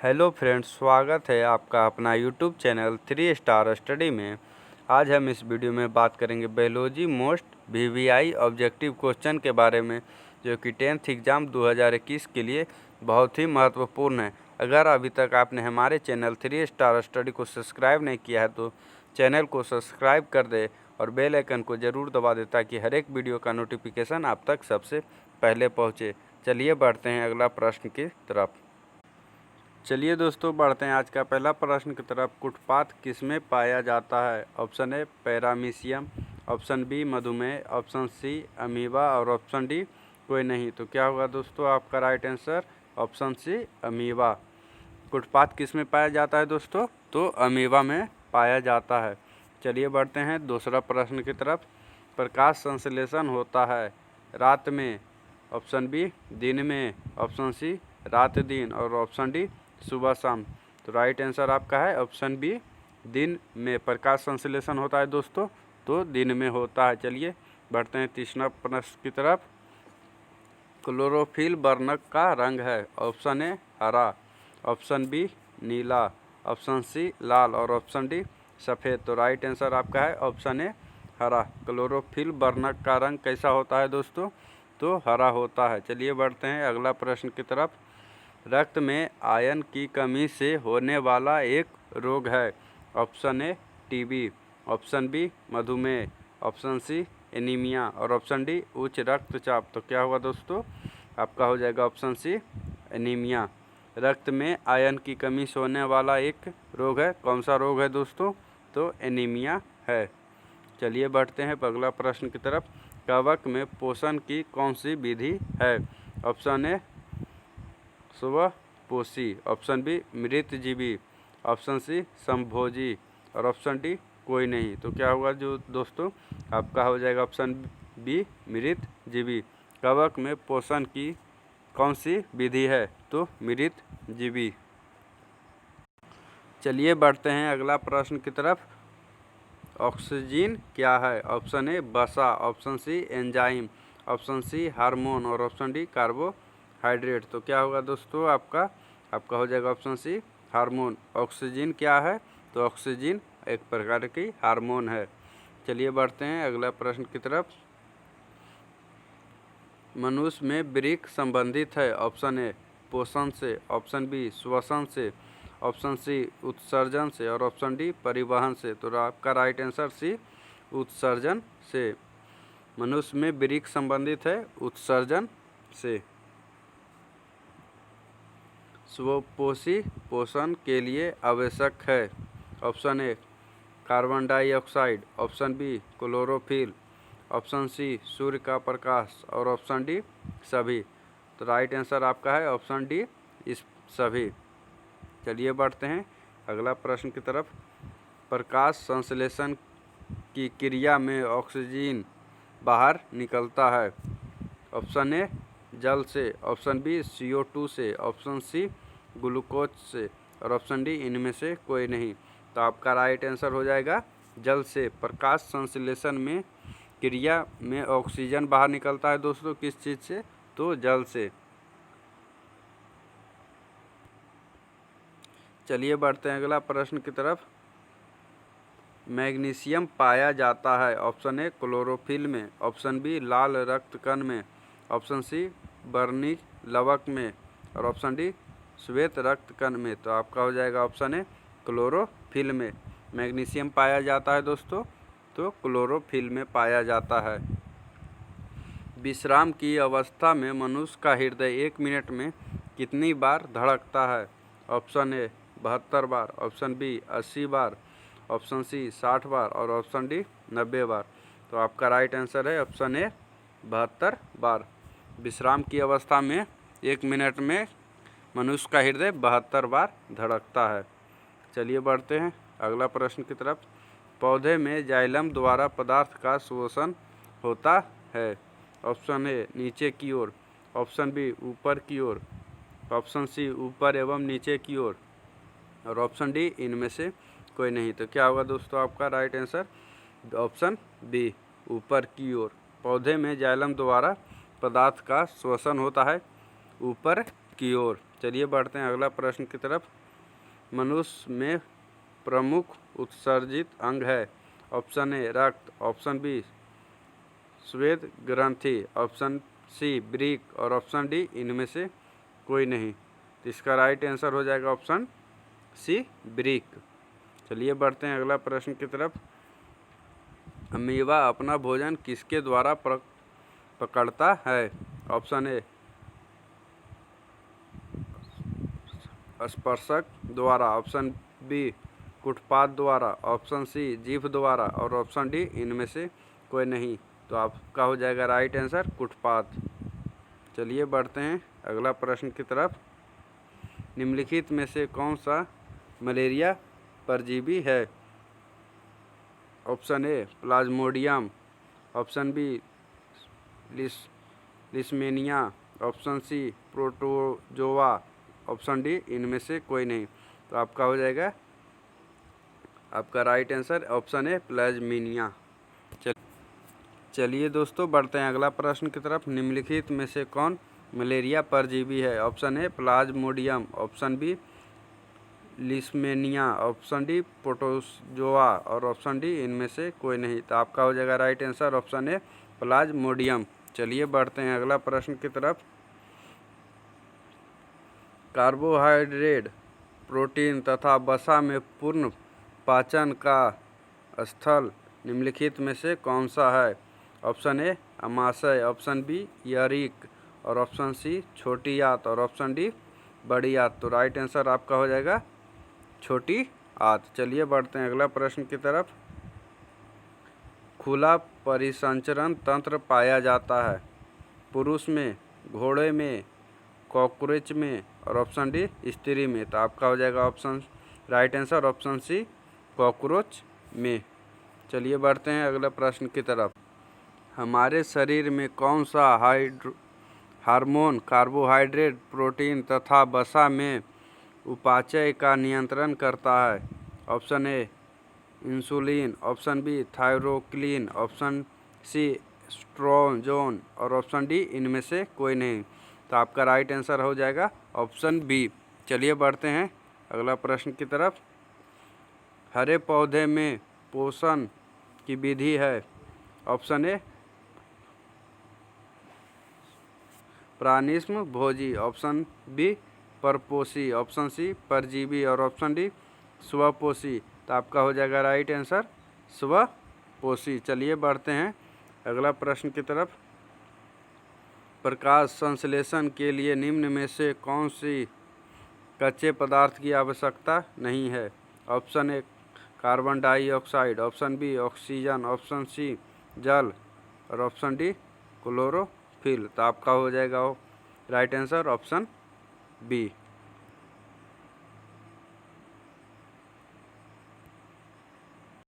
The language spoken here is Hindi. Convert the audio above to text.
हेलो फ्रेंड्स, स्वागत है आपका अपना यूट्यूब चैनल 3 स्टार स्टडी में। आज हम इस वीडियो में बात करेंगे biology most VVI objective question के बारे में, जो कि 10th एग्ज़ाम 2021 के लिए बहुत ही महत्वपूर्ण है। अगर अभी तक आपने हमारे चैनल 3 स्टार स्टडी को सब्सक्राइब नहीं किया है तो चैनल को सब्सक्राइब कर दे और बेल आइकन को ज़रूर दबा दे ताकि हर एक वीडियो का नोटिफिकेशन आप तक सबसे पहले पहुँचे। चलिए बढ़ते हैं अगला प्रश्न की तरफ। चलिए दोस्तों बढ़ते हैं आज का पहला प्रश्न की तरफ। कुटपाथ किसमें पाया जाता है? Option A paramecium, option B मधुमेह, ऑप्शन सी अमीबा और ऑप्शन डी कोई नहीं। तो क्या होगा दोस्तों आपका right answer? Option C amoeba. कुटपाथ किस में पाया जाता है दोस्तों? तो अमीबा में पाया जाता है। चलिए बढ़ते हैं दूसरा प्रश्न की तरफ। प्रकाश संश्लेषण होता है रात में, ऑप्शन बी दिन में, ऑप्शन सी रात दिन और ऑप्शन डी सुबह शाम। तो राइट आंसर आपका है ऑप्शन बी दिन में प्रकाश संश्लेषण होता है दोस्तों, तो दिन में होता है। चलिए बढ़ते हैं तीसरा प्रश्न की तरफ। क्लोरोफिल वर्णक का रंग है? ऑप्शन ए हरा, ऑप्शन बी नीला, ऑप्शन सी लाल और ऑप्शन डी सफ़ेद। तो राइट आंसर आपका है ऑप्शन ए हरा। क्लोरोफिल वर्णक का रंग कैसा होता है दोस्तों? तो हरा होता है। चलिए बढ़ते हैं अगला प्रश्न की तरफ। रक्त में आयरन की कमी से होने वाला एक रोग है? Option A TB, option B मधुमेह, ऑप्शन सी एनीमिया और ऑप्शन डी उच्च रक्तचाप। तो क्या होगा दोस्तों आपका? हो जाएगा ऑप्शन सी एनीमिया। रक्त में आयरन की कमी से होने वाला एक रोग है। कौन सा रोग है दोस्तों? तो एनीमिया है। चलिए बढ़ते हैं अगला प्रश्न की तरफ। कवक में पोषण की कौन सी विधि है? ऑप्शन ए स्वपोषी, ऑप्शन बी मृतजीवी, ऑप्शन सी संभोजी और ऑप्शन डी कोई नहीं। तो क्या होगा जो दोस्तों आपका? हो जाएगा ऑप्शन बी मृतजीवी। कवक में पोषण की कौन सी विधि है? तो मृतजीवी। चलिए बढ़ते हैं अगला प्रश्न की तरफ। ऑक्सीजन क्या है? ऑप्शन ए वसा, option C enzyme, option C hormone और ऑप्शन डी कार्बोहाइड्रेट। तो क्या होगा दोस्तों आपका? आपका हो जाएगा ऑप्शन सी हार्मोन। ऑक्सीजन क्या है? तो ऑक्सीजन एक प्रकार की हार्मोन है। चलिए बढ़ते हैं अगला प्रश्न की तरफ। मनुष्य में वृक्क संबंधित है? ऑप्शन ए पोषण से, ऑप्शन बी श्वसन से, ऑप्शन सी उत्सर्जन से और ऑप्शन डी परिवहन से। तो आपका राइट आंसर सी उत्सर्जन से। मनुष्य में वृक्क संबंधित है उत्सर्जन से। स्वपोषी पोषण के लिए आवश्यक है? Option A carbon dioxide, option B chlorophyll, option C सूर्य का प्रकाश और ऑप्शन डी सभी। तो राइट आंसर आपका है ऑप्शन डी इस सभी। चलिए बढ़ते हैं अगला प्रश्न की तरफ। प्रकाश संश्लेषण की क्रिया में ऑक्सीजन बाहर निकलता है? ऑप्शन ए जल से, ऑप्शन बी CO2 से, ऑप्शन सी ग्लूकोज से और ऑप्शन डी इनमें से कोई नहीं। तो आपका राइट आंसर हो जाएगा जल से। प्रकाश संश्लेषण में क्रिया में ऑक्सीजन बाहर निकलता है दोस्तों किस चीज़ से? तो जल से। चलिए बढ़ते हैं अगला प्रश्न की तरफ। मैग्नीशियम पाया जाता है? ऑप्शन ए क्लोरोफिल में, ऑप्शन बी लाल रक्त कण में, ऑप्शन सी वर्णिक लवक में और ऑप्शन डी श्वेत रक्त कण में। तो आपका हो जाएगा ऑप्शन ए क्लोरोफिल में। मैग्नीशियम पाया जाता है दोस्तों, तो क्लोरोफिल में पाया जाता है। विश्राम की अवस्था में मनुष्य का हृदय 1 मिनट में कितनी बार धड़कता है? ऑप्शन ए 72 बार, ऑप्शन बी 80 बार, ऑप्शन सी 60 बार और ऑप्शन डी 90 बार। तो आपका राइट आंसर है ऑप्शन ए 72 बार। विश्राम की अवस्था में 1 मिनट में मनुष्य का हृदय 72 बार धड़कता है। चलिए बढ़ते हैं अगला प्रश्न की तरफ। पौधे में जाइलम द्वारा पदार्थ का शोषण होता है? ऑप्शन ए नीचे की ओर, ऑप्शन बी ऊपर की ओर, ऑप्शन सी ऊपर एवं नीचे की ओर और ऑप्शन डी इनमें से कोई नहीं। तो क्या होगा दोस्तों आपका राइट आंसर? ऑप्शन बी ऊपर की ओर। पौधे में जाइलम द्वारा पदार्थ का शोषण होता है ऊपर की ओर। चलिए बढ़ते हैं अगला प्रश्न की तरफ। मनुष्य में प्रमुख उत्सर्जित अंग है। ऑप्शन ए रक्त, ऑप्शन बी श्वेत ग्रंथि, ऑप्शन सी वृक्क और ऑप्शन डी इनमें से कोई नहीं। तो इसका राइट आंसर हो जाएगा ऑप्शन सी वृक्क। चलिए बढ़ते हैं अगला प्रश्न की तरफ। अमीबा अपना भोजन किसके द्वारा पकड़ता है। ऑप्शन ए स्पर्शक द्वारा, ऑप्शन बी कुटपात द्वारा, ऑप्शन सी जीभ द्वारा और ऑप्शन डी इनमें से कोई नहीं। तो आपका हो जाएगा राइट आंसर कुटपात। चलिए बढ़ते हैं अगला प्रश्न की तरफ। निम्नलिखित में से कौन सा मलेरिया परजीवी है। Option A plasmodium, option B leishmania, option C protozoa, option D इनमें से कोई नहीं। तो आपका हो जाएगा आपका राइट आंसर ऑप्शन ए प्लाज्मीनिया। चलिए दोस्तों बढ़ते हैं अगला प्रश्न की तरफ। निम्नलिखित में से कौन मलेरिया परजीवी है। Option A plasmodium, option B leishmania, option D protozoa और ऑप्शन डी इनमें से कोई नहीं। तो आपका हो जाएगा right answer option A plasmodium. चलिए बढ़ते हैं अगला प्रश्न की तरफ। कार्बोहाइड्रेट, प्रोटीन तथा वसा में पूर्ण पाचन का स्थल निम्नलिखित में से कौन सा है। ऑप्शन ए अमाशय, ऑप्शन बी यकृत और ऑप्शन सी छोटी आंत और ऑप्शन डी बड़ी आंत। तो राइट आंसर आपका हो जाएगा छोटी आंत। चलिए बढ़ते हैं अगला प्रश्न की तरफ। खुला परिसंचरण तंत्र पाया जाता है पुरुष में, घोड़े में, कॉकरोच में और ऑप्शन डी स्त्री में। तो आपका हो जाएगा option right answer option C cockroach में। चलिए बढ़ते हैं अगले प्रश्न की तरफ। हमारे शरीर में कौन सा हार्मोन कार्बोहाइड्रेट, प्रोटीन तथा वसा में उपापचय का नियंत्रण करता है। Option A insulin, option B thyroxine, option C oestrogen और ऑप्शन डी इनमें से कोई नहीं। तो आपका राइट आंसर हो जाएगा ऑप्शन बी। चलिए बढ़ते हैं अगला प्रश्न की तरफ। हरे पौधे में पोषण की विधि है। ऑप्शन ए प्राणिस्म भोजी, ऑप्शन बी परपोषी, ऑप्शन सी परजीवी और ऑप्शन डी स्वपोषी। तो आपका हो जाएगा राइट आंसर स्वपोषी। चलिए बढ़ते हैं अगला प्रश्न की तरफ। प्रकाश संश्लेषण के लिए निम्न में से कौन सी कच्चे पदार्थ की आवश्यकता नहीं है। Option A carbon dioxide, option B oxygen, option C जल और ऑप्शन डी क्लोरोफिल। तो आपका हो जाएगा राइट आंसर ऑप्शन बी।